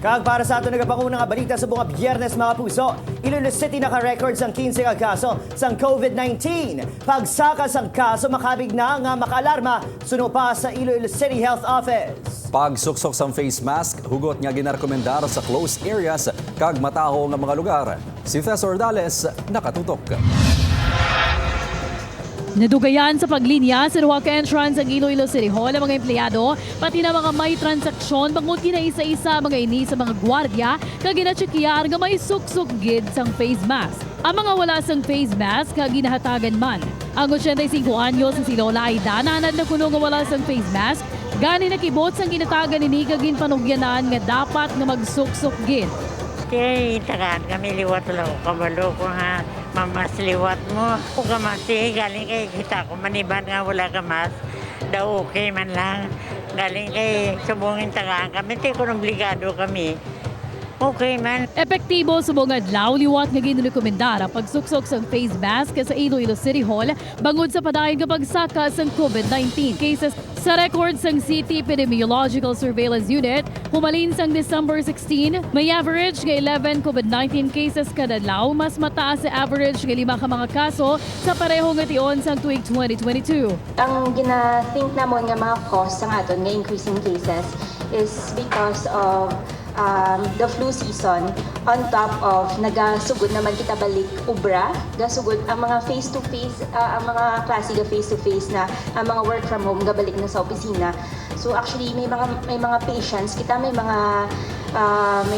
Kag para sa ato nagapangunang balita sa bunga Biyernes mga puso, Iloilo City naka-record sang 15 nga kaso sang COVID-19. Pagsaka sang kaso makabig na nga makaalarma suno pa sa Iloilo City Health Office. Pagsuksok sang face mask, hugot nga ginarekomendar sa closed areas kag mataho nga mga lugar. Si Cesar Dales nakatutok. Nadugayan sa paglinya sa Ruaca Entrance ang Iloilo City Hall ang mga empleyado, pati na mga may transaksyon bangod kinaisa-isa mga ini sa mga gwardiya kag ginatsikiyar nga may suksok gid sang face mask. Ang mga wala sang face mask kag ginahatagan man. Ang 85 anyos sa si Lola Aida nanad na kuno nga wala sang face mask, gani nakibot sang ginatagan ni kagin panugyanan nga dapat nga magsuksok gid. Kaya itagaan kami liwat lang kabalo ko ha. Mamas liwat mo. Kung kamasi, galing kay kita ko maniban nga wala kamas. Daw okay man lang. Galing kay subungin tagaan kami. Di ko obligado kami. Okay man. Epektibo sa mga adlaw liwat nga ginurekomendar ang pagsuksok sang face mask sa Iloilo City Hall bangod sa padayon nga pagsaka sang COVID-19 cases sa record sang City Epidemiological Surveillance Unit. Humalin sang December 16, may average nga 11 COVID-19 cases kada adlaw, mas mataas sa average nga 5 ka mga kaso sa pareho nga tion sang tuig 2022. Ang gina-think namon nga mga cause sang aton nga increasing cases is because of the flu season, on top of nagasugod naman kita balik ubra, gasugod ang mga face-to-face, ang mga klase ga face-to-face na ang mga work from home gabalik na sa opisina. So actually may mga patients kita, may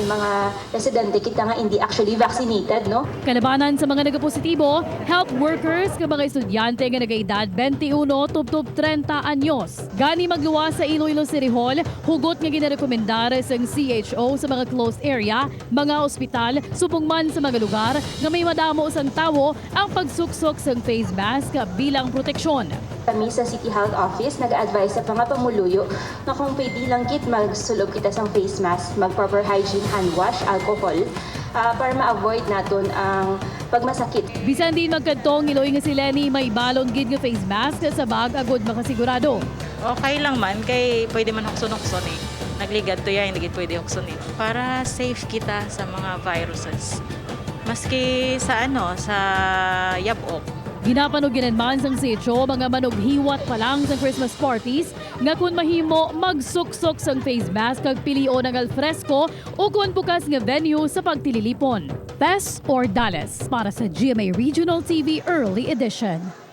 mga residente kita nga hindi actually vaccinated, no? Kalabanan sa mga nagapositibo, health workers nga mga estudyante nga nagaedad 21 tubtob 30 anyos. Gani magluwas sa Iloilo City Hall, hugot nga ginarekomendar sang CHO sa mga closed area, mga ospital, subong man sa mga lugar nga may madamo sang tawo ang pagsuksok sang face mask bilang proteksyon. Kami sa City Health Office nag-advise sa mga pamuluyo na kung pwede lang magsulob kita sa face mask, mag-proper hygiene, hand wash, alcohol, para ma-avoid naton ang pagmasakit. Bisan din magkadtong Iloy nga si Lenny may balon gid nga face mask sa bag agod makasigurado. Okay lang man, kay pwede man hukson-hukson eh. Nagligad to yan, hindi pwede hukson eh. Para safe kita sa mga viruses. Maski sa sa yabok. Ginapanugyanan man sang CHO mga manughiwat pa lang sa Christmas parties nga kung mahimo magsuksok sang face mask kag pilion ang alfresco o kung bukas nga venue sa pagtililipon. Tess or Dallas para sa GMA Regional TV Early Edition.